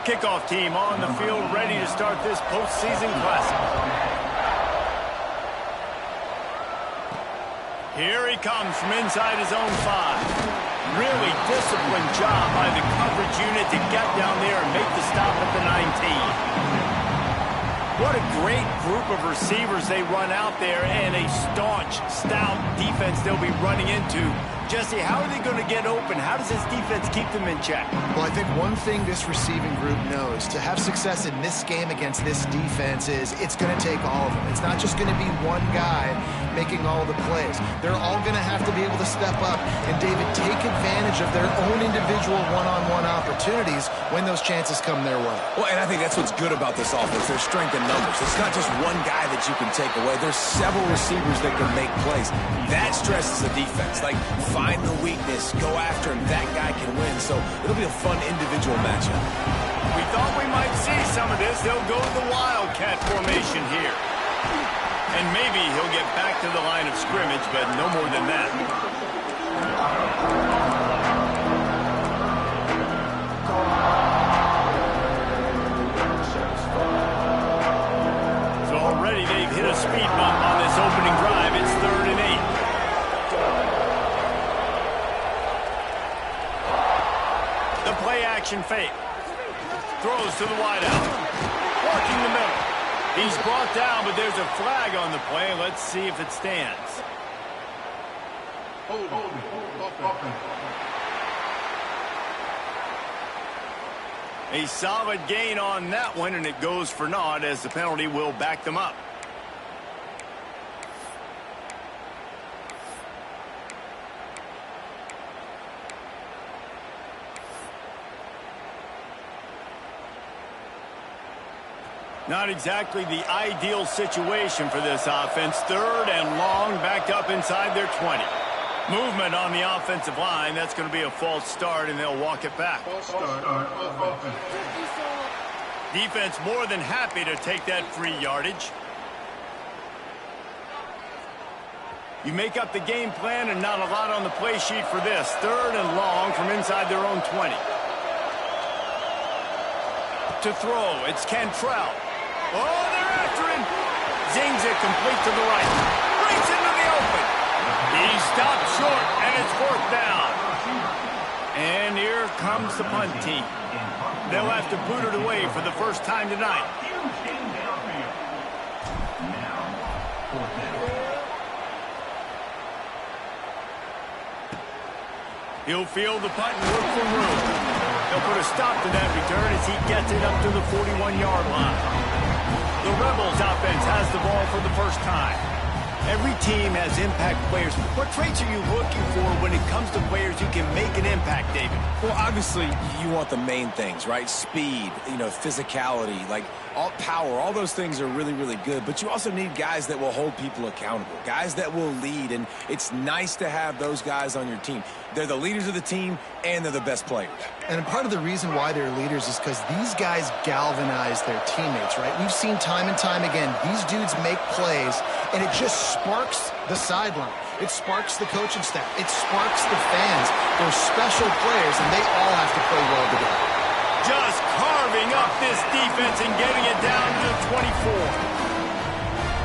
kickoff team on the field ready to start this postseason classic. Here he comes from inside his own 5. Really disciplined job by the coverage unit to get down there and make the stop at the 19. What a great group of receivers they run out there, and a staunch, stout defense they'll be running into. Jesse, how are they going to get open? How does this defense keep them in check? Well, I think one thing this receiving group knows to have success in this game against this defense is it's going to take all of them. It's not just going to be one guy making all the plays. They're all going to have to be able to step up and, David, take advantage of their own individual one-on-one opportunities when those chances come their way. Well, and I think that's what's good about this offense. There's strength in numbers. It's not just one guy that you can take away. There's several receivers that can make plays. That stresses the defense. Like, find the weakness, go after him. That guy can win. So it'll be a fun individual matchup. We thought we might see some of this. They'll go to the Wildcat formation here. And maybe he'll get back to the line of scrimmage, but no more than that. So already they've hit a speed bump on this opening drive. It's 3rd and 8. The play action fake. Throws to the wideout. Working the middle. He's brought down, but there's a flag on the play. Let's see if it stands. A solid gain on that one, and it goes for naught as the penalty will back them up. Not exactly the ideal situation for this offense. 3rd and long, backed up inside their 20. Movement on the offensive line. That's going to be a false start, and they'll walk it back. Defense more than happy to take that free yardage. You make up the game plan, and not a lot on the play sheet for this. 3rd and long from inside their own 20. To throw, it's Cantrell. Oh, they're after him. Zings it complete to the right. Breaks into the open. He stopped short, and it's 4th down. And here comes the punt team. They'll have to boot it away for the first time tonight. He'll field the punt and look for room. They'll put a stop to that return as he gets it up to the 41-yard line. The Rebels offense has the ball for the first time. Every team has impact players. What traits are you looking for when it comes to players who can make an impact, David? Well, obviously, you want the main things, right? Speed, physicality, like all power. All those things are really, really good. But you also need guys that will hold people accountable, guys that will lead. And it's nice to have those guys on your team. They're the leaders of the team, and they're the best players. And part of the reason why they're leaders is because these guys galvanize their teammates, right? We've seen time and time again, these dudes make plays, and it just sparks the sideline. It sparks the coaching staff. It sparks the fans. They're special players, and they all have to play well together. Just carving up this defense and getting it down to the 24.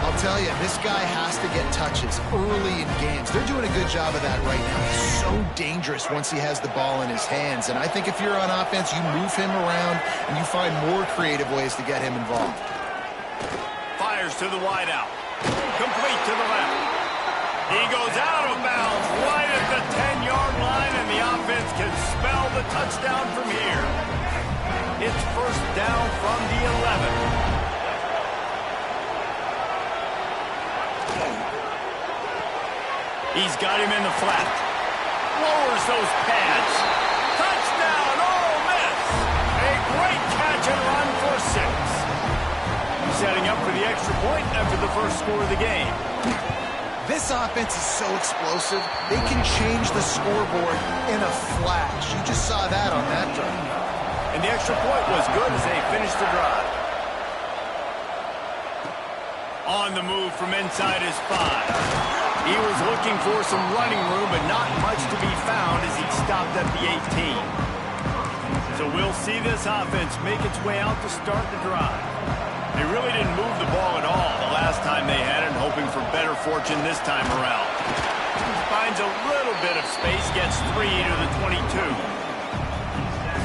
I'll tell you, this guy has to get touches early in games. They're doing a good job of that right now. He's so dangerous once he has the ball in his hands. And I think if you're on offense, you move him around and you find more creative ways to get him involved. Fires to the wideout. Complete to the left. He goes out of bounds right at the 10-yard line, and the offense can spell the touchdown from here. It's 1st down from the 11. He's got him in the flat. Lowers those pads. Touchdown, Ole Miss. A great catch and run for 6. Setting up for the extra point after the first score of the game. This offense is so explosive, they can change the scoreboard in a flash. You just saw that on that drive. And the extra point was good as they finished the drive. On the move from inside his 5. He was looking for some running room, but not much to be found as he stopped at the 18. So So we'll see this offense make its way out to start the drive. They really didn't move the ball at all the last time they had it, hoping for better fortune this time around. Finds a little bit of space, gets 3 to the 22.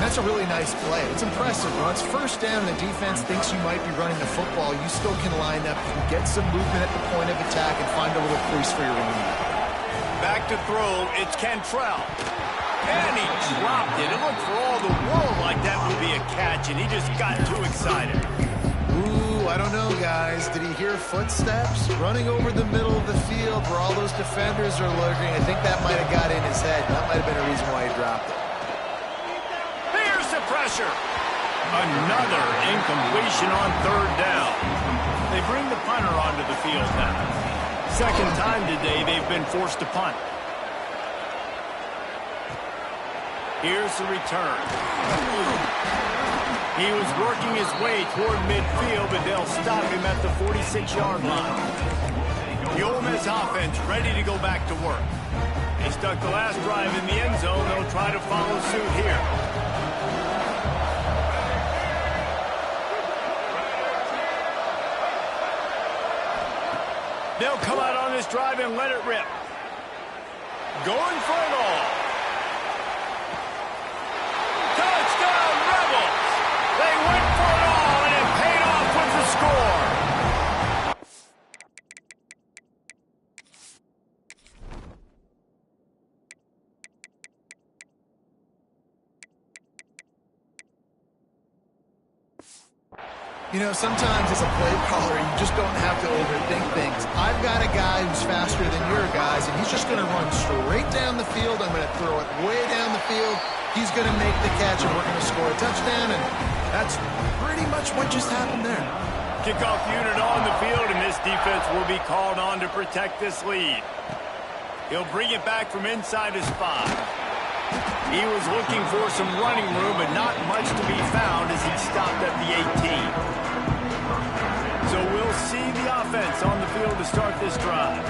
That's a really nice play. It's impressive. When it's first down and the defense thinks you might be running the football, you still can line up, you can get some movement at the point of attack and find a little crease for your running back. Back to throw, it's Cantrell. And he dropped it. It looked for all the world like that would be a catch, and he just got too excited. Ooh, I don't know, guys. Did he hear footsteps running over the middle of the field where all those defenders are lurking? I think that might have got in his head. That might have been a reason why he dropped it. Here's the pressure. Another incompletion on third down. They bring the punter onto the field now. Second time today they've been forced to punt. Here's the return. He was working his way toward midfield, but they'll stop him at the 46-yard line. The Ole Miss offense ready to go back to work. They stuck the last drive in the end zone. They'll try to follow suit here. They'll come out on this drive and let it rip. Going for it all. Touchdown, Rebels! They went for it all, and it paid off with the score. You know, sometimes as a play caller, you just don't have to overthink things. I've got a guy who's faster than your guys, and he's just going to run straight down the field. I'm going to throw it way down the field. He's going to make the catch, and we're going to score a touchdown, and that's pretty much what just happened there. Kickoff unit on the field, and this defense will be called on to protect this lead. He'll bring it back from inside his 5. He was looking for some running room, but not much to be found as he stopped at the 18. So we'll see the offense on the field to start this drive.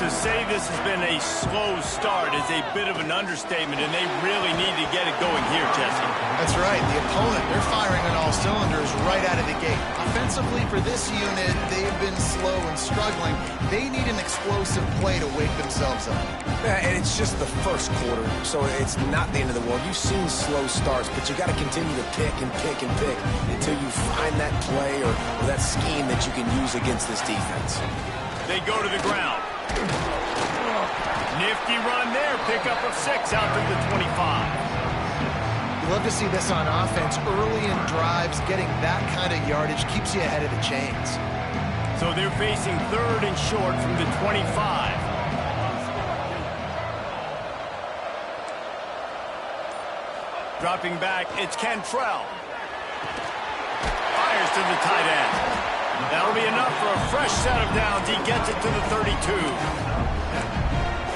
To say this has been a slow start is a bit of an understatement, and they really need to get it going here, Jesse. That's right. The opponent, they're firing on all cylinders right out of the gate. Offensively, for this unit, they've been slow and struggling. They need an explosive play to wake themselves up. Yeah, and it's just the first quarter, so it's not the end of the world. You've seen slow starts, but you got to continue to pick and pick and pick until you find that play or that scheme that you can use against this defense. They go to the ground. Nifty run there. Pickup of 6 out to the 25. You love to see this on offense. Early in drives, getting that kind of yardage keeps you ahead of the chains. So they're facing third and short from the 25. Dropping back, it's Cantrell. Fires to the tight end. That'll be enough for a fresh set of downs. He gets it to the 32.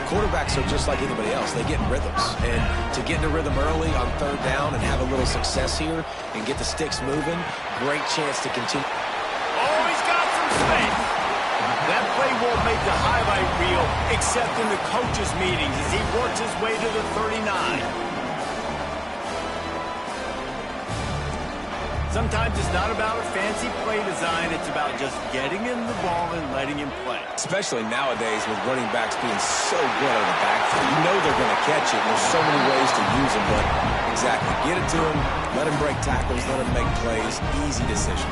Quarterbacks are just like anybody else. They get in rhythms. And to get into rhythm early on third down and have a little success here and get the sticks moving, great chance to continue. Oh, he's got some space. That play won't make the highlight reel except in the coaches' meetings as he works his way to the 39. Sometimes it's not about a fancy play design. It's about just getting him the ball and letting him play. Especially nowadays with running backs being so good on the backfield. You know they're going to catch it. There's so many ways to use them, but exactly. Get it to him, let him break tackles, let him make plays. Easy decision.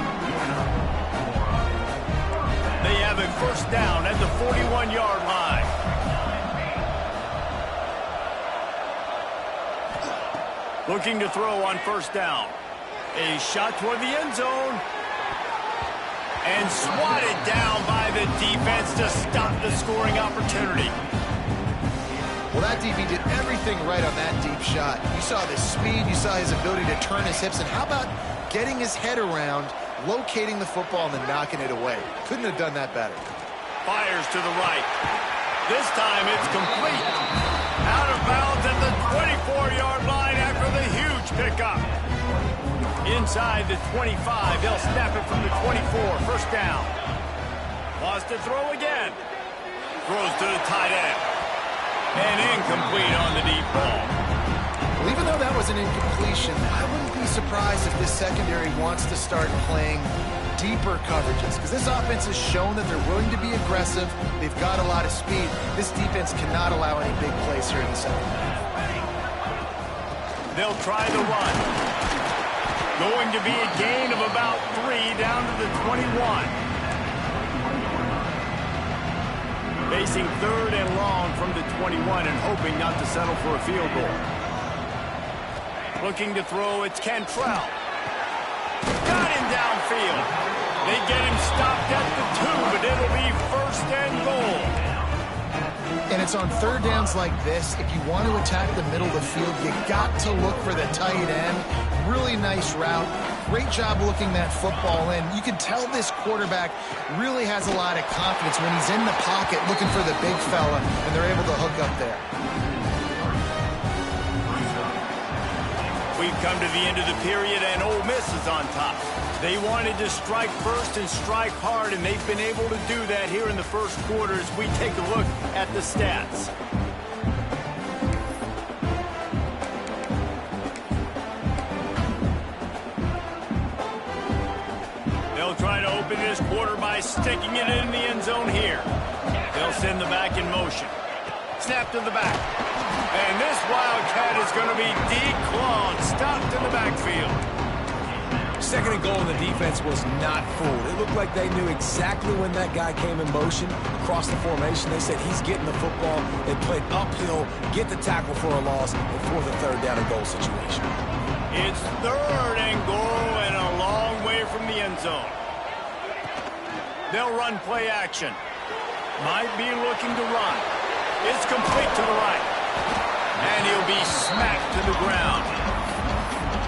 They have a first down at the 41-yard line. Looking to throw on first down. A shot toward the end zone. And swatted down by the defense to stop the scoring opportunity. Well, that DB did everything right on that deep shot. You saw the speed, you saw his ability to turn his hips, and how about getting his head around, locating the football, and then knocking it away? Couldn't have done that better. Fires to the right. This time it's complete. Out of bounds at the 24-yard line after the huge pickup. Inside the 25, they'll snap it from the 24, first down. Wants to throw again. Throws to the tight end. And incomplete on the deep ball. Even though that was an incompletion, I wouldn't be surprised if this secondary wants to start playing deeper coverages, because this offense has shown that they're willing to be aggressive. They've got a lot of speed. This defense cannot allow any big plays here in the second half. They'll try the run. Going to be a gain of about 3 down to the 21. Facing 3rd and long from the 21 and hoping not to settle for a field goal. Looking to throw, it's Cantrell. Got him downfield. They get him stopped at the 2, but it'll be 1st and goal. And it's on 3rd downs like this. If you want to attack the middle of the field, you got to look for the tight end. Really nice route. Great job looking that football in. You can tell this quarterback really has a lot of confidence when he's in the pocket looking for the big fella, and they're able to hook up there. We've come to the end of the period, and Ole Miss is on top. They wanted to strike first and strike hard, and they've been able to do that here in the first quarter as we take a look at the stats. They'll try to open this quarter by sticking it in the end zone here. They'll send the back in motion. Snap to the back. And this Wildcat is going to be declawed, stopped in the backfield. 2nd and goal, and the defense was not fooled. It looked like they knew exactly when that guy came in motion across the formation. They said he's getting the football. They played uphill, get the tackle for a loss, and for the 3rd down and goal situation. It's 3rd and goal and a long way from the end zone. They'll run play action. Might be looking to run. It's complete to the right. And he'll be smacked to the ground.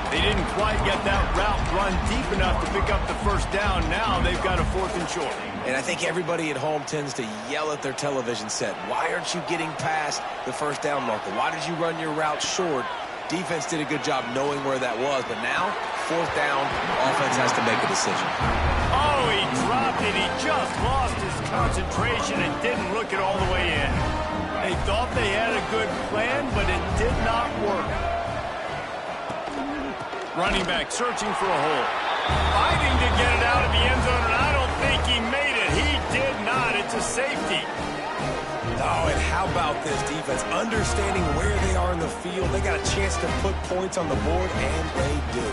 They didn't quite get that route run deep enough to pick up the 1st down. Now they've got a 4th and short. And I think everybody at home tends to yell at their television set. Why aren't you getting past the 1st down marker? Why did you run your route short? Defense did a good job knowing where that was. But now, 4th down, offense has to make a decision. Oh, he dropped it. He just lost his concentration and didn't look it all the way in. They thought they had a good plan, but it did not work. Running back searching for a hole. Fighting to get it out of the end zone, and I don't think he made it. He did not. It's a safety. Oh, and how about this defense? Understanding where they are in the field. They got a chance to put points on the board, and they do.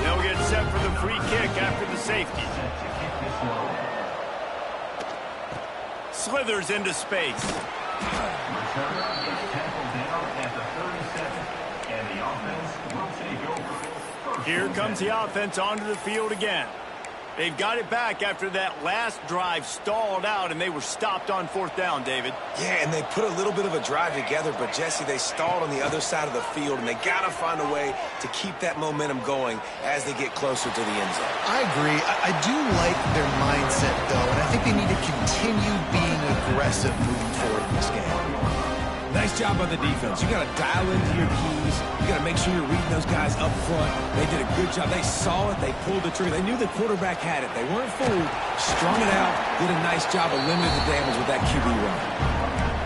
They'll get set for the free kick after the safety. Slithers into space. Here comes the offense onto the field again. They've got it back after that last drive stalled out, and they were stopped on 4th down, David. Yeah, and they put a little bit of a drive together, but, Jesse, they stalled on the other side of the field, and they got to find a way to keep that momentum going as they get closer to the end zone. I agree. I do like their mindset, though, and I think they need to continue being aggressive moving forward in this game. Nice job by the defense. You got to dial into your keys. You got to make sure you're reading those guys up front. They did a good job. They saw it. They pulled the trigger. They knew the quarterback had it. They weren't fooled. Strung it out. Did a nice job of limiting the damage with that QB run.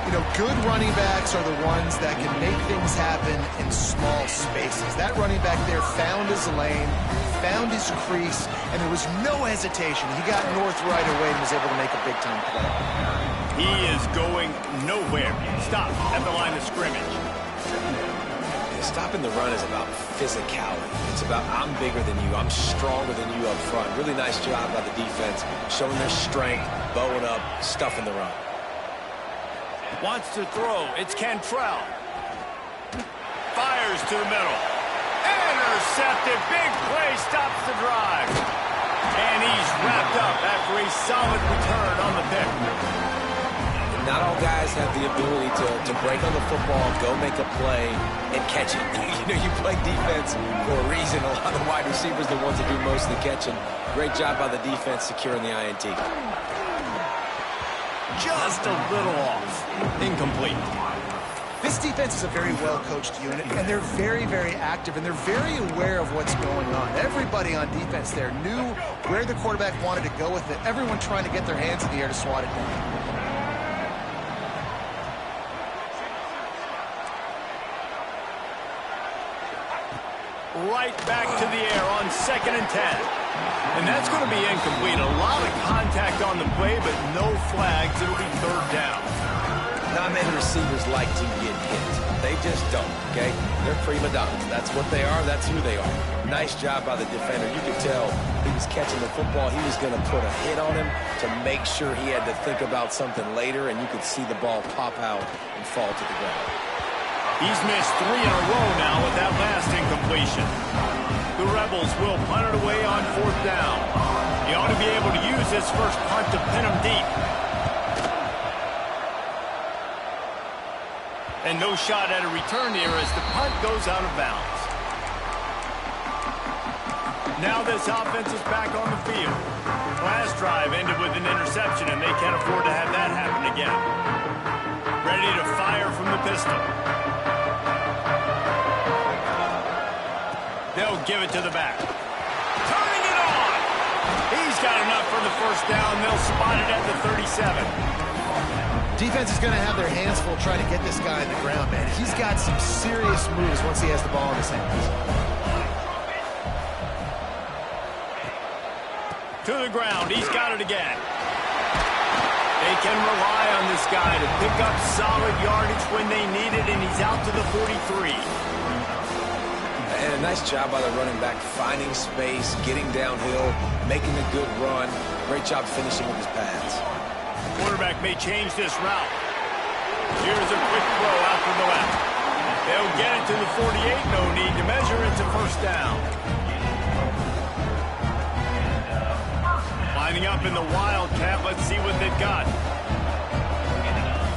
You know, good running backs are the ones that can make things happen in small spaces. That running back there found his lane, found his crease, and there was no hesitation. He got north right away and was able to make a big-time play. He is going nowhere. Stop at the line of scrimmage. Stopping the run is about physicality. It's about I'm bigger than you. I'm stronger than you up front. Really nice job by the defense, showing their strength, bowing up, stuffing the run. Wants to throw. It's Cantrell. Fires to the middle. Intercepted. Big play stops the drive. And he's wrapped up after a solid return on the pick. Not all guys have the ability to break on the football, go make a play, and catch it. You know, you play defense for a reason. A lot of the wide receivers are the ones that do most of the catching. Great job by the defense securing the INT. Just a little off. Incomplete. This defense is a very well-coached unit, and they're very, very active, and they're very aware of what's going on. Everybody on defense there knew where the quarterback wanted to go with it. Everyone trying to get their hands in the air to swat it down. right back to the air on 2nd and 10. And that's going to be incomplete. A lot of contact on the play, but no flags. It'll be 3rd down. Not many receivers like to get hit. They just don't, okay? They're prima donnas. That's what they are. That's who they are. Nice job by the defender. You could tell he was catching the football. He was going to put a hit on him to make sure he had to think about something later, and you could see the ball pop out and fall to the ground. He's missed 3 in a row now with that last incompletion. The Rebels will punt it away on 4th down. He ought to be able to use this first punt to pin him deep. And no shot at a return here as the punt goes out of bounds. Now this offense is back on the field. Last drive ended with an interception, and they can't afford to have that happen again. Ready to fire from the pistol. They'll give it to the back. Turning it on! He's got enough for the first down. They'll spot it at the 37. Defense is going to have their hands full trying to get this guy in the ground, man. He's got some serious moves once he has the ball in his hands. To the ground. He's got it again. They can rely on this guy to pick up solid yardage when they need it, and he's out to the 43. And a nice job by the running back, finding space, getting downhill, making a good run. Great job finishing with his pads. Quarterback may change this route. Here's a quick throw out to the left. They'll get it to the 48. No need to measure it to 1st down. Lining up in the Wildcat. Let's see what they've got.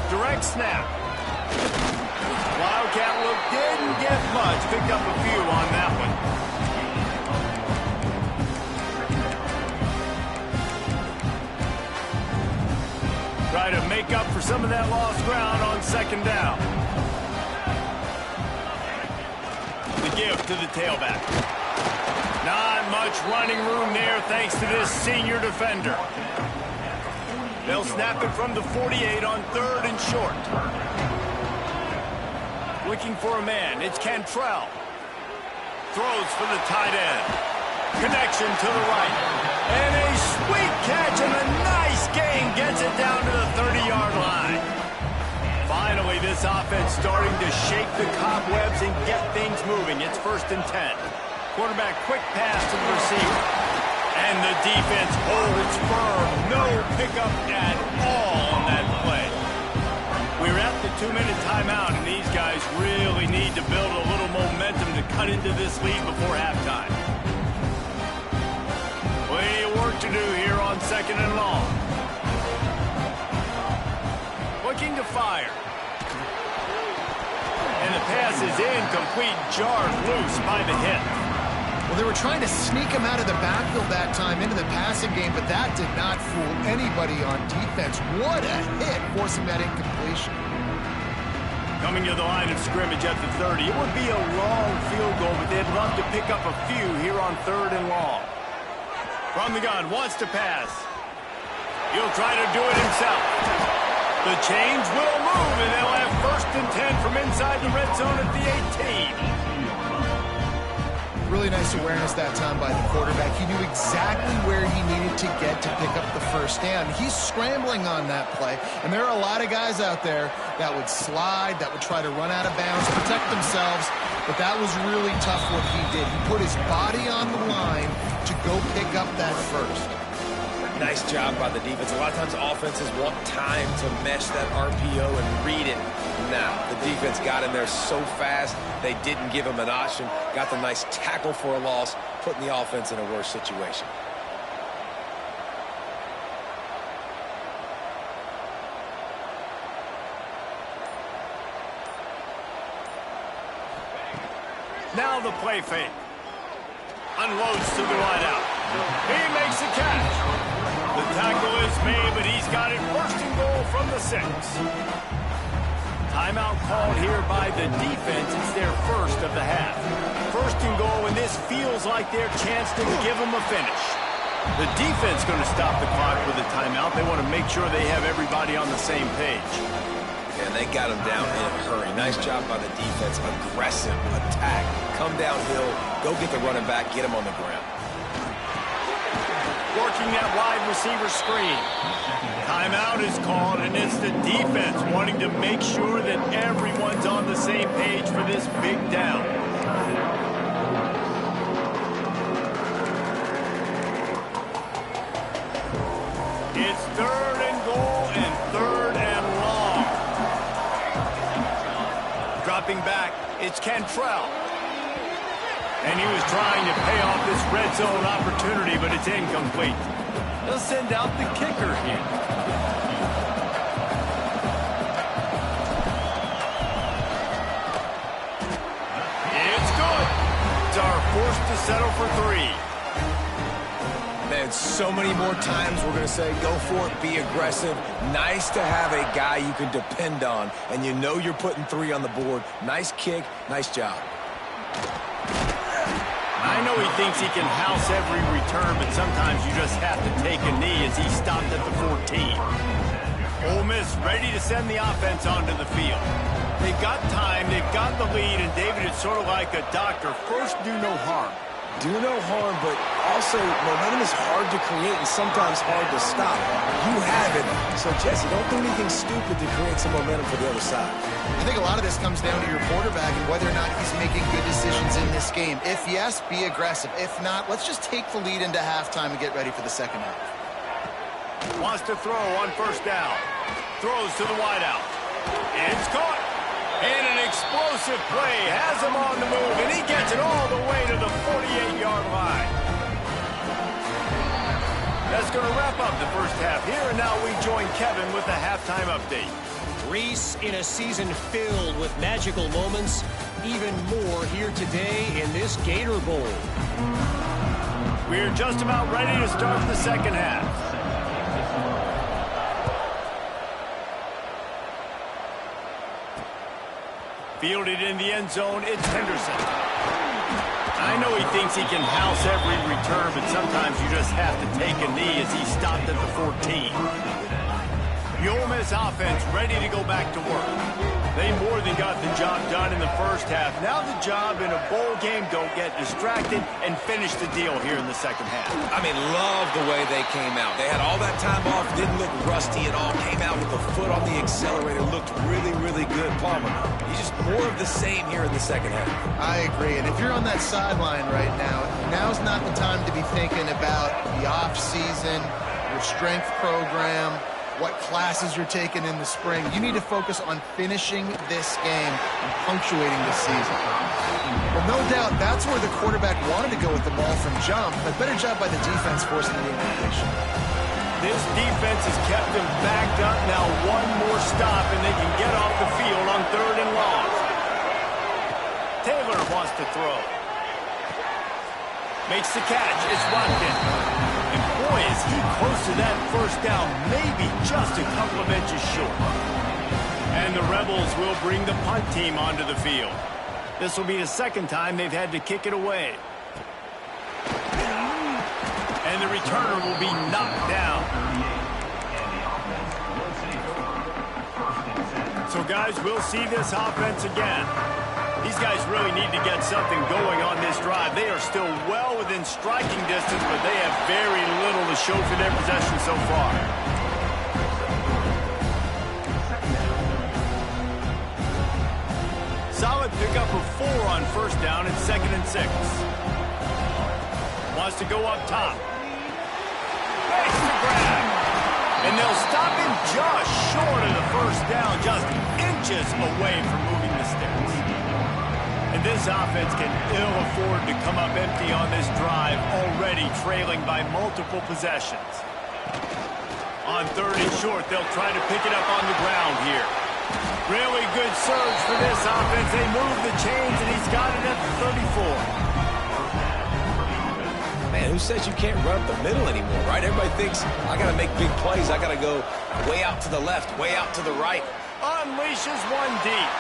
Direct snap. Wildcat look didn't get much. Picked up a few on that one. Try to make up for some of that lost ground on 2nd down. The give to the tailback. Not much running room there thanks to this senior defender. They'll snap it from the 48 on 3rd and short. Looking for a man. It's Cantrell. Throws for the tight end. Connection to the right. And a sweet catch and a nice gain gets it down to the 30-yard line. Finally, this offense starting to shake the cobwebs and get things moving. It's 1st and 10. Quarterback quick pass to the receiver. And the defense holds firm. No pickup at all on that play. We're at the 2-minute timeout, and these guys really need to build a little momentum to cut into this lead before halftime. Plenty of work to do here on 2nd and long. Looking to fire. And the pass is incomplete, jarred loose by the hit. Well, they were trying to sneak him out of the backfield that time into the passing game, but that did not fool anybody on defense. What a hit, forcing that incompletion. Coming to the line of scrimmage at the 30. It would be a long field goal, but they'd love to pick up a few here on 3rd and long. From the gun, wants to pass. He'll try to do it himself. The change will move, and they'll have 1st and 10 from inside the red zone at the 18. Really nice awareness that time by the quarterback. He knew exactly where he needed to get to pick up the 1st down. He's scrambling on that play, and there are a lot of guys out there that would slide, that would try to run out of bounds, protect themselves, but that was really tough what he did. He put his body on the line to go pick up that 1st. Nice job by the defense. A lot of times offenses want time to mesh that RPO and read it. Now, the defense got in there so fast, they didn't give him an option. Got the nice tackle for a loss, putting the offense in a worse situation. Now the play fake. Unloads to the wideout. He makes the catch. The tackle is made, but he's got it 1st and goal from the 6. Timeout called here by the defense. It's their 1st of the half. 1st and goal, and this feels like their chance to give them a finish. The defense going to stop the clock with a timeout. They want to make sure they have everybody on the same page. And they got him down in a hurry. Nice job by the defense. Aggressive attack. Come downhill. Go get the running back. Get him on the ground. Working that wide receiver screen. Timeout is called, and it's the defense wanting to make sure that everyone's on the same page for this big down. It's 3rd and goal and 3rd and long. Dropping back, it's Cantrell. And he was trying to pay off this red zone opportunity, but it's incomplete. They'll send out the kicker here. It's good. Are forced to settle for 3. Man, so many more times we're going to say, go for it, be aggressive. Nice to have a guy you can depend on, and you know you're putting 3 on the board. Nice kick, nice job. I know he thinks he can house every return, but sometimes you just have to take a knee as he stopped at the 14. Ole Miss ready to send the offense onto the field. They've got time, they've got the lead, and David, it's sort of like a doctor. First, do no harm. Do no harm, but also momentum is hard to create and sometimes hard to stop. You have it. So, Jesse, don't do anything stupid to create some momentum for the other side. I think a lot of this comes down to your quarterback and whether or not he's making good decisions in this game. If yes, be aggressive. If not, let's just take the lead into halftime and get ready for the second half. Wants to throw on 1st down. Throws to the wideout. It's caught. And an explosive play has him on the move, and he gets it all the way to the 48-yard line. That's going to wrap up the first half here, and now we join Kevin with the halftime update. Reese, in a season filled with magical moments, even more here today in this Gator Bowl. We're just about ready to start the second half. Fielded in the end zone, it's Henderson. I know he thinks he can house every return, but sometimes you just have to take a knee as he stopped at the 14. The Ole Miss offense ready to go back to work. They more than got the job done in the first half. Now the job in a bowl game, don't get distracted and finish the deal here in the second half. I mean, love the way they came out. They had all that time off, didn't look rusty at all, came out with the foot on the accelerator, looked really, really good. Palmer, he's just more of the same here in the second half. I agree, and if you're on that sideline right now, now's not the time to be thinking about the off-season, your strength program, what classes you're taking in the spring. You need to focus on finishing this game and punctuating this season. Well, no doubt, that's where the quarterback wanted to go with the ball from jump, but better job by the defense forcing the incompletion. This defense has kept them backed up. Now one more stop, and they can get off the field on 3rd and long. Taylor wants to throw. Makes the catch. It's Watkins. And boy, is he close to that 1st down, maybe just a couple of inches short. And the Rebels will bring the punt team onto the field. This will be the 2nd time they've had to kick it away. And the returner will be knocked down. So, guys, we'll see this offense again. These guys really need to get something going on this drive. They are still well within striking distance, but they have very little to show for their possession so far. Solid pickup of 4 on 1st down and 2nd and 6. Wants to go up top. Makes the grab. And they'll stop him just short of the 1st down, just inches away from moving the sticks. And this offense can ill afford to come up empty on this drive, already trailing by multiple possessions. On 3rd and short, they'll try to pick it up on the ground here. Really good surge for this offense. They move the chains, and he's got it at the 34. Man, who says you can't run up the middle anymore, right? Everybody thinks, I got to make big plays. I got to go way out to the left, way out to the right. Unleashes one deep.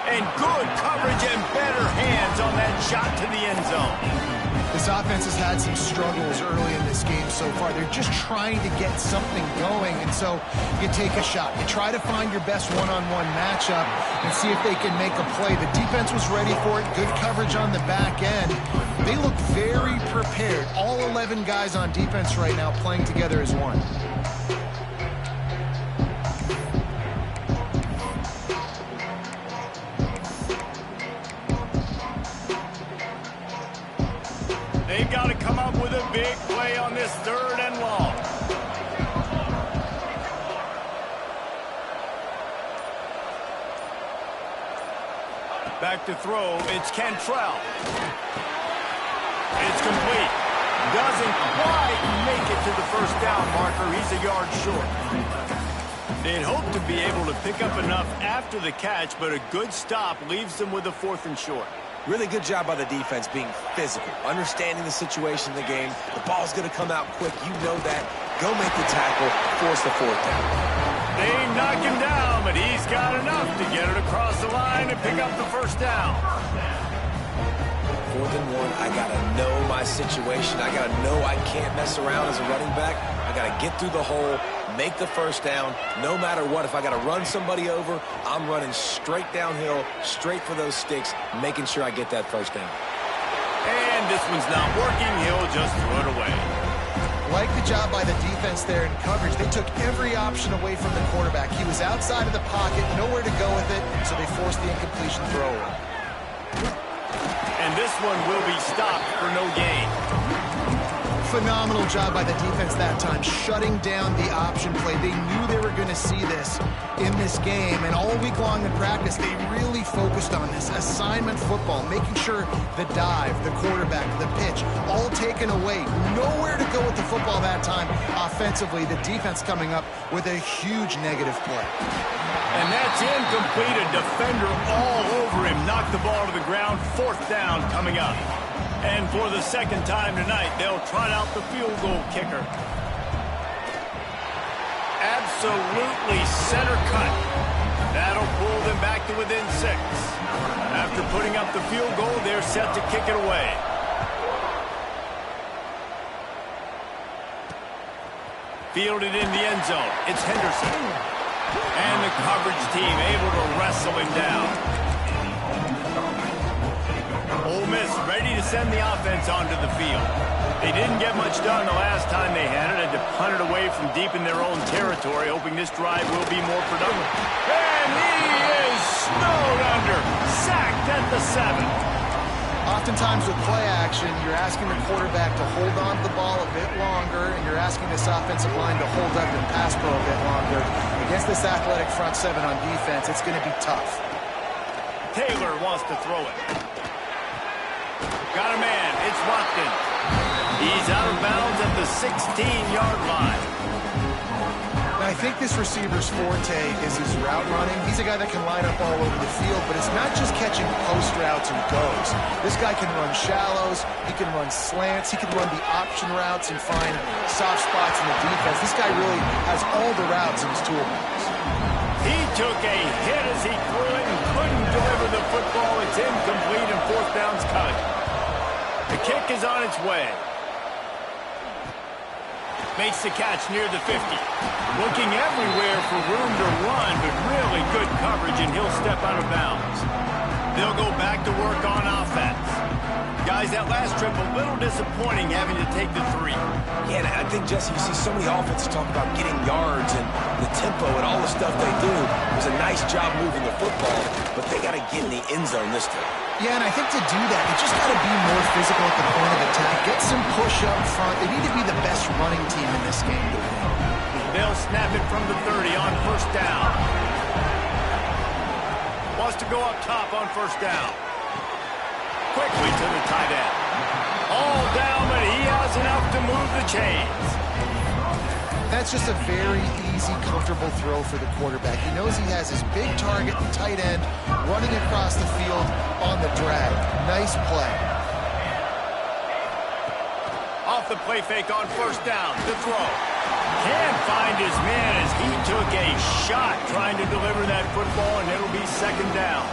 And good coverage and better hands on that shot to the end zone. This This offense has had some struggles early in this game so far. They're just trying to get something going, and so you take a shot. You try to find your best one-on-one matchup and see if they can make a play. The defense was ready for it. Good coverage on the back end. They look very prepared. All 11 guys on defense right now playing together as one. They've got to come up with a big play on this 3rd and long. Back to throw, it's Cantrell. It's complete. Doesn't quite make it to the first down marker. He's a yard short. They'd hoped to be able to pick up enough after the catch, but a good stop leaves them with a 4th and short. Really good job by the defense being physical, understanding the situation in the game. The ball's going to come out quick. You know that. Go make the tackle, force the 4th down. They knock him down, but he's got enough to get it across the line and pick up the 1st down. 4th and 1, I got to know my situation. I got to know I can't mess around as a running back. I got to get through the hole, make the 1st down. No matter what, if I got to run somebody over, I'm running straight downhill, straight for those sticks, making sure I get that 1st down. And this one's not working. He'll just throw it away. Like the job by the defense there in coverage. They took every option away from the quarterback. He was outside of the pocket, nowhere to go with it, so they forced the incompletion throw away. And this one will be stopped for no gain. Phenomenal job by the defense that time, shutting down the option play. They knew they were going to see this in this game, and all week long in practice, they really focused on this. Assignment football, making sure the dive, the quarterback, the pitch, all taken away. Nowhere to go with the football that time. Offensively, the defense coming up with a huge negative play. And that's incomplete. A defender all over him. Knocked the ball to the ground. 4th down coming up. And for the 2nd time tonight, they'll trot out the field goal kicker. Absolutely center cut. That'll pull them back to within 6. After putting up the field goal, they're set to kick it away. Fielded in the end zone. It's Henderson. And the coverage team able to wrestle him down. Ole Miss ready to send the offense onto the field. They didn't get much done the last time they had it. Had to punt it away from deep in their own territory, hoping this drive will be more productive. And he is snowed under. Sacked at the 7. Oftentimes with play action, you're asking the quarterback to hold on to the ball a bit longer, and you're asking this offensive line to hold up and pass pro a bit longer. Against this athletic front 7 on defense, it's going to be tough. Taylor wants to throw it. Got a man. It's Watson. He's out of bounds at the 16-yard line. Now, I think this receiver's forte is his route running. He's a guy that can line up all over the field, but it's not just catching post routes and goes. This guy can run shallows. He can run slants. He can run the option routes and find soft spots in the defense. This guy really has all the routes in his toolbox. He took a hit as he threw it and couldn't deliver the football. It's incomplete and 4th down's coming. The kick is on its way. Makes the catch near the 50. Looking everywhere for room to run, but really good coverage, and he'll step out of bounds. They'll go back to work on offense. Guys, that last trip, a little disappointing having to take the 3. Yeah, and I think, Jesse, you see so many offenses talk about getting yards and the tempo and all the stuff they do. It was a nice job moving the football, but they got to get in the end zone this time. Yeah, and I think to do that, you just got to be more physical at the point of attack. Get some push up front. They need to be the best running team in this game to win. They'll snap it from the 30 on 1st down. Wants to go up top on 1st down. Quickly to the tight end. All down, but he has enough to move the chains. That's just a very easy, comfortable throw for the quarterback. He knows he has his big target, the tight end, running across the field on the drag. Nice play. Off the play fake on 1st down. The throw. Can't find his man as he took a shot trying to deliver that football, and it'll be 2nd down.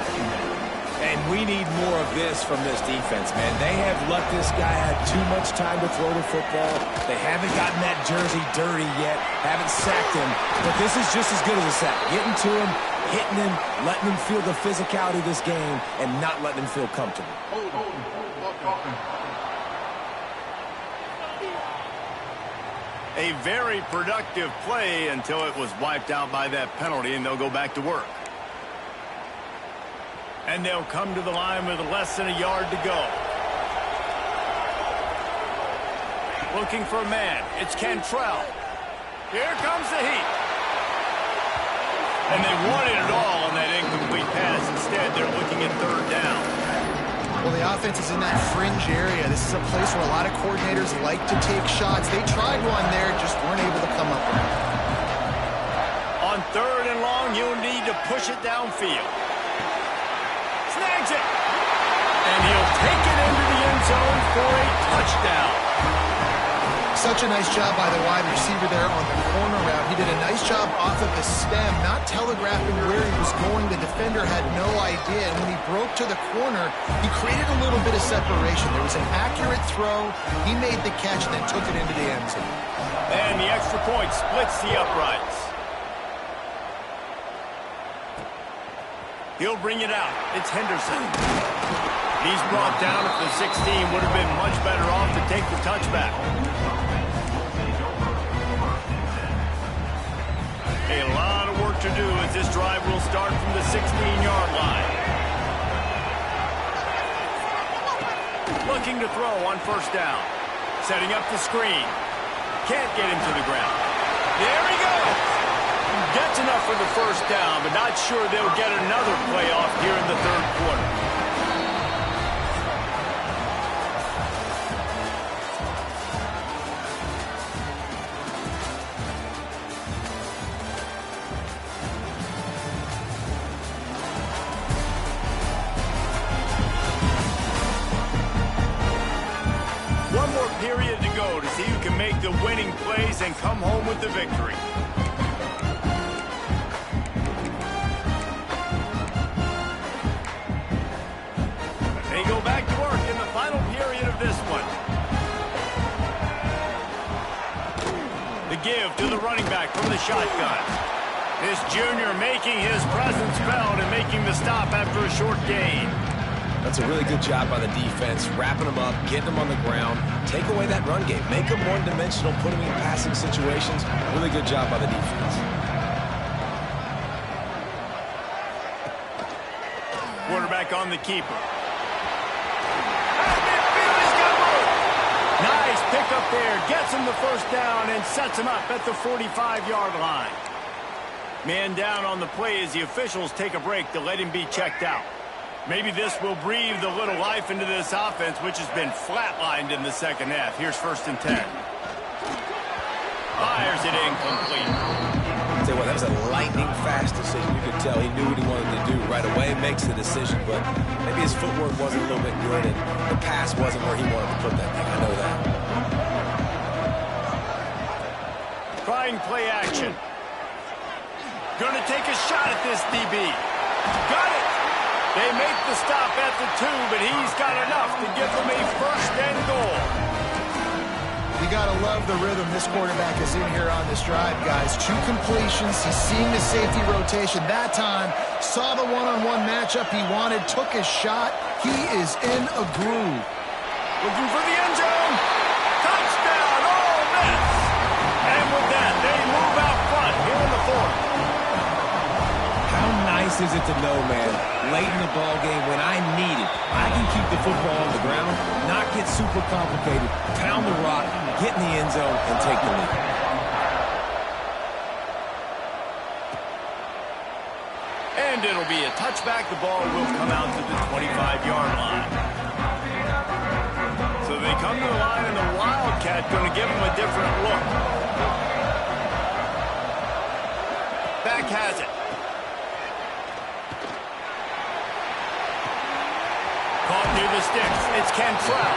And we need more of this from this defense, man. They have let this guy have too much time to throw the football. They haven't gotten that jersey dirty yet, haven't sacked him. But this is just as good as a sack. Getting to him, hitting him, letting him feel the physicality of this game, and not letting him feel comfortable. A very productive play until it was wiped out by that penalty, and they'll go back to work. And they'll come to the line with less than a yard to go. Looking for a man. It's Cantrell. Here comes the heat. And they wanted it all on that incomplete pass. Instead, they're looking at third down. Well, the offense is in that fringe area. This is a place where a lot of coordinators like to take shots. They tried one there, just weren't able to come up with it. On third and long, you'll need to push it downfield. Snags it. And he'll take it into the end zone for a touchdown. Such a nice job by the wide receiver there on the corner route. He did a nice job off of the stem, not telegraphing where he was going. The defender had no idea. And when he broke to the corner, he created a little bit of separation. There was an accurate throw. He made the catch and then took it into the end zone. And the extra point splits the uprights. He'll bring it out. It's Henderson. He's brought down at the 16. Would have been much better off to take the touchback. A lot of work to do as this drive will start from the 16-yard line. Looking to throw on first down. Setting up the screen. Can't get him to the ground. There he goes. Gets enough for the first down, but not sure they'll get another playoff here in the third quarter. Period to go to see who can make the winning plays and come home with the victory. They go back to work in the final period of this one. The give to the running back from the shotgun. This junior making his presence felt and making the stop after a short gain. That's a really good job by the defense, wrapping them up, getting them on the ground, take away that run game, make them one-dimensional, put them in passing situations. Really good job by the defense. Quarterback on the keeper. Nice pick up there, gets him the first down and sets him up at the 45-yard line. Man down on the play as the officials take a break to let him be checked out. Maybe this will breathe a little life into this offense, which has been flatlined in the second half. Here's 1st and 10. Fires it incomplete. I'll tell you what, that was a lightning-fast decision. You could tell he knew what he wanted to do right away, makes the decision, but maybe his footwork wasn't a little bit good, and the pass wasn't where he wanted to put that thing. I know that. Trying play action. Going to take a shot at this DB. Got it. They make the stop at the 2, but he's got enough to give them a 1st and goal. You got to love the rhythm this quarterback is in here on this drive, guys. 2 completions. He's seeing the safety rotation. That time, saw the one-on-one matchup he wanted, took his shot. He is in a groove. Looking for the end zone. Touchdown, Ole Miss. And with that, they move out front here in the 4th. How nice is it to know, man, late in the ball game when I need it, I can keep the football on the ground, not get super complicated, pound the rock, get in the end zone, and take the lead. And it'll be a touchback. The ball will come out to the 25-yard line. So they come to the line, and the Wildcat going to give them a different look. Back has it. Caught near the sticks. It's Cantrell.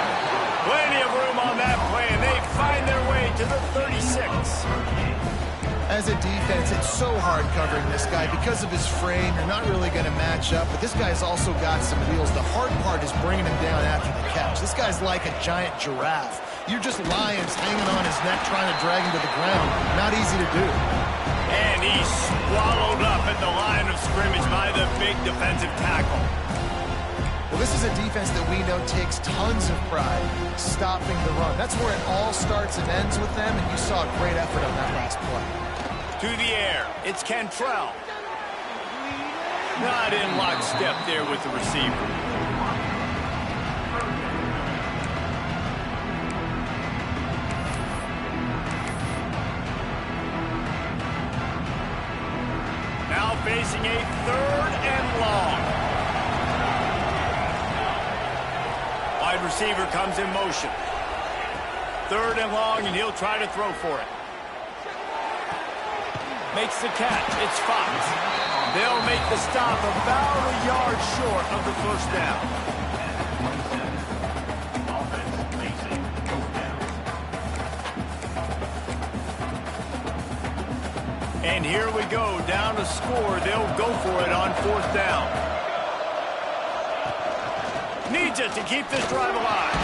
Plenty of room on that play, and they find their way to the 36. As a defense, it's so hard covering this guy. Because of his frame, you're not really going to match up, but this guy's also got some wheels. The hard part is bringing him down after the catch. This guy's like a giant giraffe. You're just lions hanging on his neck trying to drag him to the ground. Not easy to do. And he's swallowed up at the line of scrimmage by the big defensive tackle. Well, this is a defense that we know takes tons of pride stopping the run. That's where it all starts and ends with them, and you saw a great effort on that last play. To the air, it's Cantrell. Not in lockstep there with the receiver. Now facing a 3rd and long. Wide receiver comes in motion. 3rd and long, and he'll try to throw for it. Makes the catch. It's Fox. They'll make the stop about a yard short of the 1st down. And here we go, down to score. They'll go for it on 4th down. Needs it to keep this drive alive.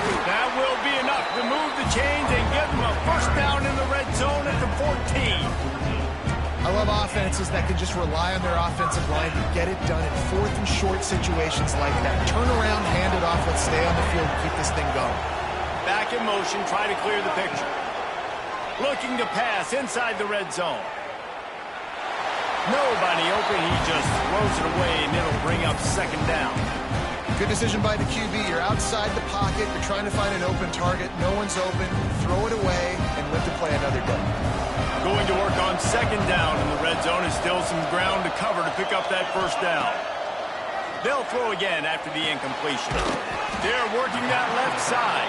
That will be enough to move the chains and give them a 1st down in the red zone at the 14. I love offenses that can just rely on their offensive line to get it done in 4th and short situations like that. Turn around, hand it off, let's stay on the field and keep this thing going. Back in motion, try to clear the picture. Looking to pass inside the red zone. Nobody open, he just throws it away, and it'll bring up 2nd down. Good decision by the QB. You're outside the pocket. You're trying to find an open target. No one's open. Throw it away and live to play another day. Going to work on 2nd down in the red zone. Is still some ground to cover to pick up that 1st down. They'll throw again after the incompletion. They're working that left side.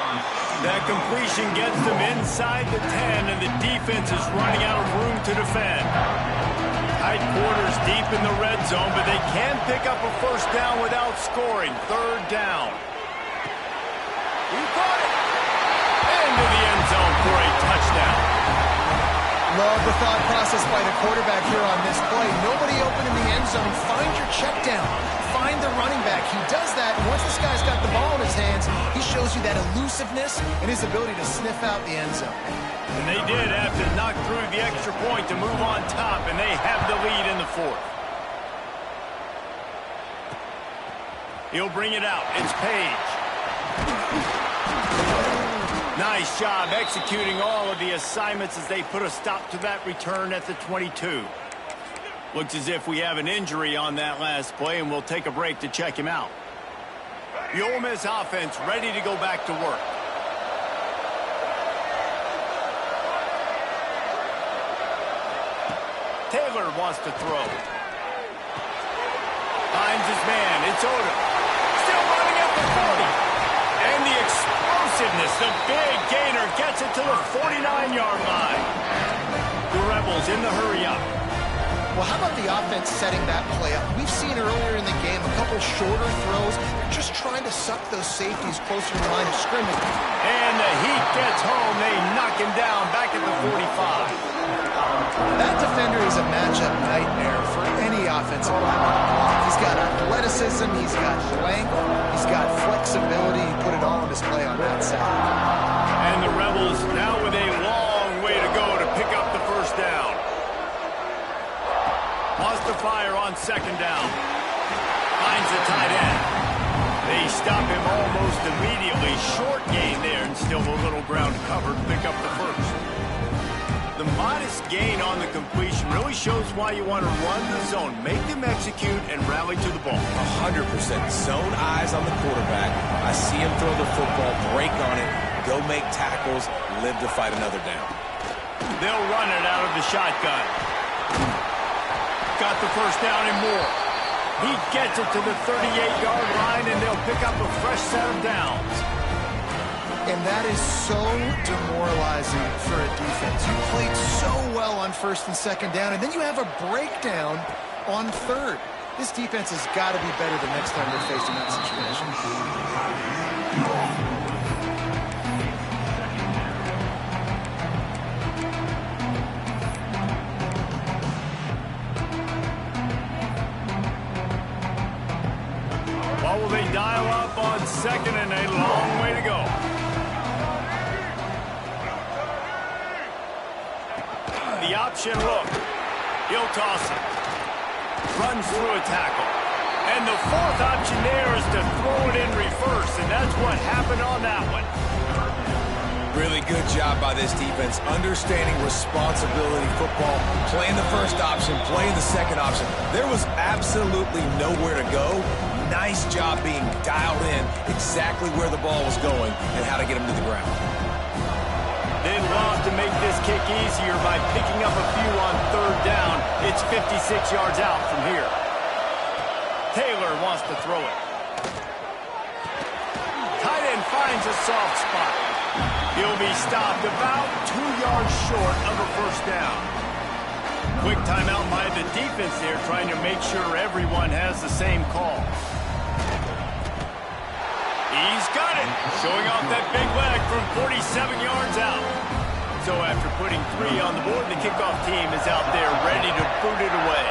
That completion gets them inside the 10, and the defense is running out of room to defend. Tight quarters deep in the red zone, but they can pick up a 1st down without scoring. 3rd down. He caught it. Into the end zone for a touchdown. Love the thought process by the quarterback here on this play. Nobody open in the end zone. Find your check down. Find the running back. He does that, and once this guy's got the ball in his hands, he shows you that elusiveness and his ability to sniff out the end zone. And they did have to knock through the extra point to move on top, and they have the lead in the 4th. He'll bring it out. It's Page. Nice job executing all of the assignments as they put a stop to that return at the 22. Looks as if we have an injury on that last play, and we'll take a break to check him out. The Ole Miss offense ready to go back to work. Taylor wants to throw. Finds his man. It's Odom. Still running at the 40. And the explosiveness, the big gainer gets it to the 49-yard line. The Rebels in the hurry-up. Well, how about the offense setting that play up? We've seen earlier in the game a couple shorter throws. They're just trying to suck those safeties closer to the line of scrimmage. And the heat gets home. They knock him down back at the 45. That defender is a matchup nightmare for any offensive lineman. He's got athleticism, he's got length, he's got flexibility. He put it all on display on that side. And the Rebels now with a long way to go to pick up the 1st down. Lost the fire on 2nd down. Finds the tight end. They stop him almost immediately. Short gain there, and still a little ground covered to pick up the 1st. The modest gain on the completion really shows why you want to run the zone. Make them execute and rally to the ball. 100%. Zone eyes on the quarterback. I see him throw the football, break on it, go make tackles, live to fight another down. They'll run it out of the shotgun. Got the 1st down and more. He gets it to the 38-yard line, and they'll pick up a fresh set of downs. And that is so demoralizing for a defense. You played so well on 1st and 2nd down, and then you have a breakdown on 3rd. This defense has got to be better the next time they're faced in that situation. option look. He'll toss it. Runs through a tackle. And the fourth option there is to throw it in reverse, and that's what happened on that one. Really good job by this defense, understanding responsibility football, playing the first option, playing the second option. There was absolutely nowhere to go. Nice job being dialed in exactly where the ball was going and how to get him to the ground. They'd love to make this kick easier by picking up a few on third down. It's 56 yards out from here. Taylor wants to throw it. Tight end finds a soft spot. He'll be stopped about 2 yards short of a first down. Quick timeout by the defense there, trying to make sure everyone has the same call. He's got it, showing off that big leg from 47 yards out. So after putting 3 on the board, the kickoff team is out there ready to boot it away.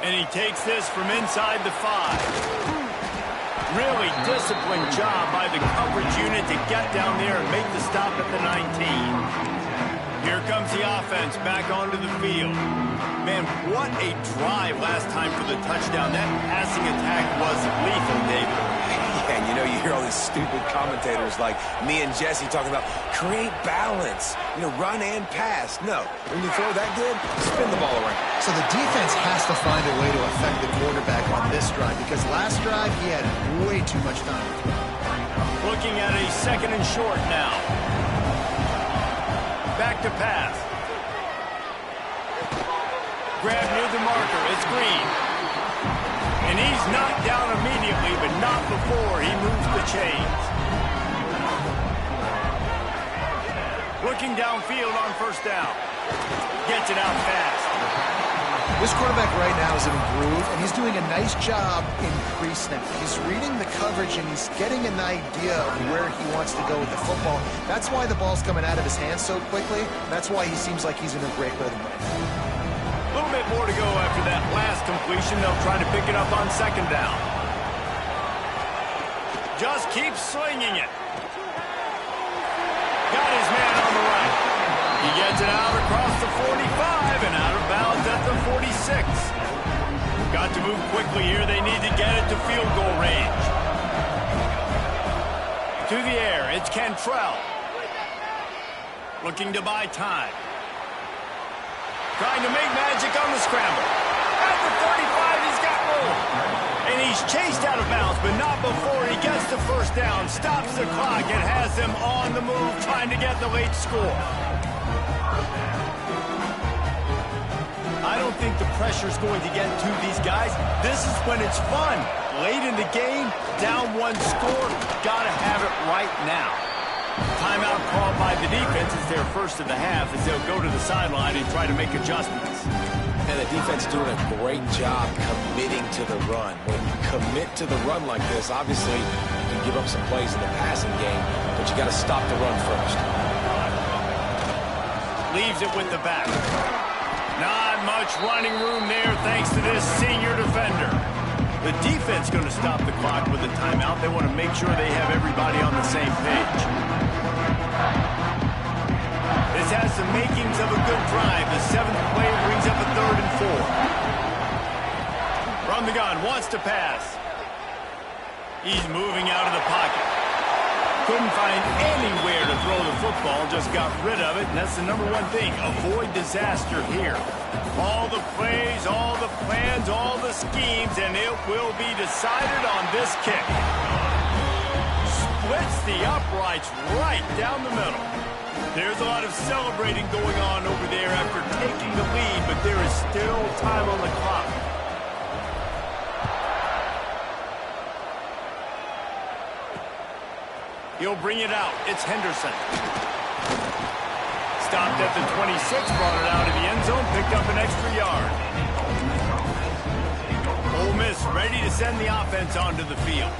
And he takes this from inside the 5. Really disciplined job by the coverage unit to get down there and make the stop at the 19. Here comes the offense back onto the field. Man, what a drive last time for the touchdown. That passing attack was lethal, David. Yeah, and you know, you hear all these stupid commentators like me and Jesse talking about create balance, you know, run and pass. No, when you throw that good, spin the ball around. So the defense has to find a way to affect the quarterback on this drive because last drive he had way too much time to throw. Looking at a 2nd and short now. Back to pass. Grab near the marker. It's Green. And he's knocked down immediately, but not before he moves the chains. Looking downfield on first down. Gets it out fast. This quarterback right now is in a groove, and he's doing a nice job in pre-snap. He's reading the coverage, and he's getting an idea of where he wants to go with the football. That's why the ball's coming out of his hands so quickly. That's why he seems like he's in a great rhythm right now. A little bit more to go after that last completion. They'll try to pick it up on 2nd down. Just keep slinging it. Got his man on the right. He gets it out across the 45 and out of bounds at the 46. Got to move quickly here. They need to get it to field goal range. To the air, it's Cantrell. Looking to buy time. Trying to make magic on the scramble. At the 35, he's got room. And he's chased out of bounds, but not before he gets the first down, stops the clock, and has them on the move, trying to get the late score. I don't think the pressure's going to get to these guys. This is when it's fun. Late in the game, down 1 score, gotta have it right now. Timeout called by the defense is their first of the half as they'll go to the sideline and try to make adjustments. And the defense doing a great job committing to the run. When you commit to the run like this, obviously you can give up some plays in the passing game, but you got to stop the run first. Leaves it with the back. Not much running room there thanks to this senior defender. The defense going to stop the clock with a timeout. They want to make sure they have everybody on the same page. This has the makings of a good drive. The 7th play brings up a 3rd and 4. From the gun, wants to pass. He's moving out of the pocket. Couldn't find anywhere to throw the football, just got rid of it, and that's the number 1 thing. Avoid disaster here. All the plays, all the plans, all the schemes, and it will be decided on this kick. Splits the uprights right down the middle. There's a lot of celebrating going on over there after taking the lead, but there is still time on the clock. He'll bring it out. It's Henderson. Stopped at the 26, brought it out of the end zone, picked up an extra yard. Ole Miss ready to send the offense onto the field.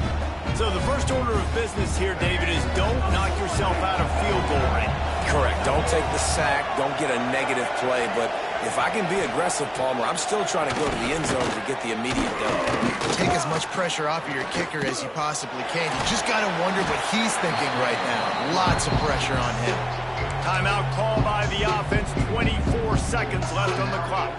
So the first order of business here, David, is don't knock yourself out of field goal range. Correct. Don't take the sack. Don't get a negative play. But if I can be aggressive, Palmer, I'm still trying to go to the end zone to get the immediate dub. Take as much pressure off of your kicker as you possibly can. You just got to wonder what he's thinking right now. Lots of pressure on him. Timeout call by the offense. 24 seconds left on the clock.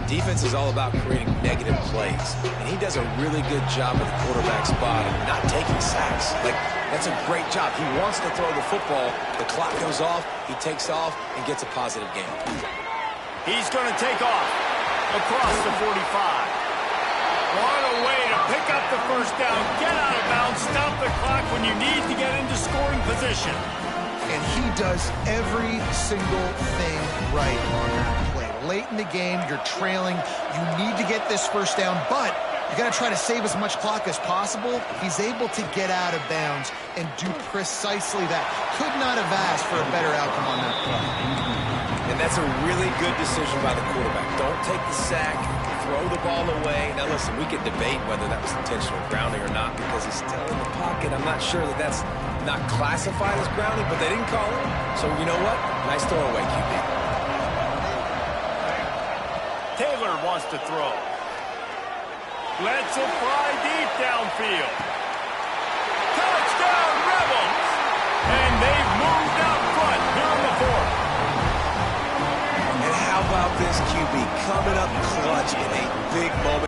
Defense is all about creating negative plays, and he does a really good job at the quarterback spot and not taking sacks. Like, that's a great job. He wants to throw the football. The clock goes off, he takes off, and gets a positive gain. He's going to take off across the 45. What a way to pick up the first down, get out of bounds, stop the clock when you need to get into scoring position. And he does every single thing right on that play. Late in the game, you're trailing. You need to get this first down, but you got to try to save as much clock as possible. He's able to get out of bounds and do precisely that. Could not have asked for a better outcome on that play. And that's a really good decision by the quarterback. Don't take the sack, throw the ball away. Now listen, we could debate whether that was intentional grounding or not because he's still in the pocket. I'm not sure that that's not classified as grounding, but they didn't call it. So you know what? Nice throwaway, QB. Taylor wants to throw. Lets it fly deep downfield. Touchdown, Rebels! And they've moved out front here in the fourth. And how about this QB coming up clutch in a big moment?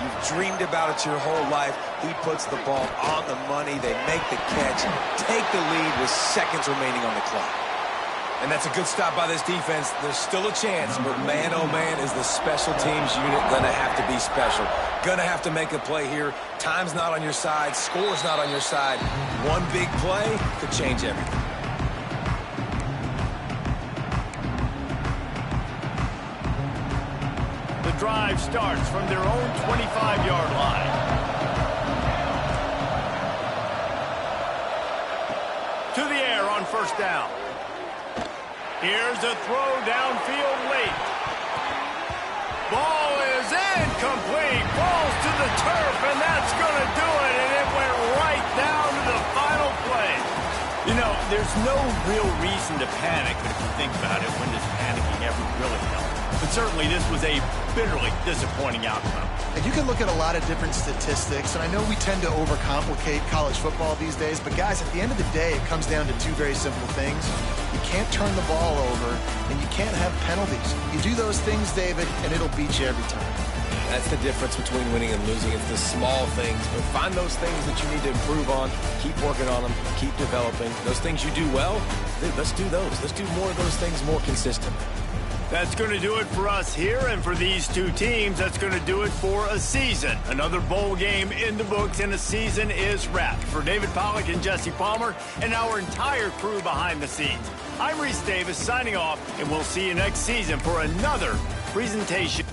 You've dreamed about it your whole life. He puts the ball on the money. They make the catch, take the lead with seconds remaining on the clock. And that's a good stop by this defense. There's still a chance, but man, oh man, is the special teams unit going to have to be special. Going to have to make a play here. Time's not on your side. Score's not on your side. One big play could change everything. Drive starts from their own 25-yard line. To the air on first down. Here's a throw downfield late. Ball is incomplete. Falls to the turf, and that's going to do it. And it went right down to the final play. You know, there's no real reason to panic, but if you think about it, when does panicking ever really help? But certainly this was a bitterly disappointing outcome. And you can look at a lot of different statistics, and I know we tend to overcomplicate college football these days, but guys, at the end of the day, it comes down to two very simple things. You can't turn the ball over, and you can't have penalties. You do those things, David, and it'll beat you every time. That's the difference between winning and losing. It's the small things, but find those things that you need to improve on. Keep working on them. Keep developing. Those things you do well, dude, let's do those. Let's do more of those things more consistently. That's going to do it for us here, and for these two teams, that's going to do it for a season. Another bowl game in the books, and a season is wrapped. For David Pollack and Jesse Palmer, and our entire crew behind the scenes, I'm Reese Davis signing off, and we'll see you next season for another presentation.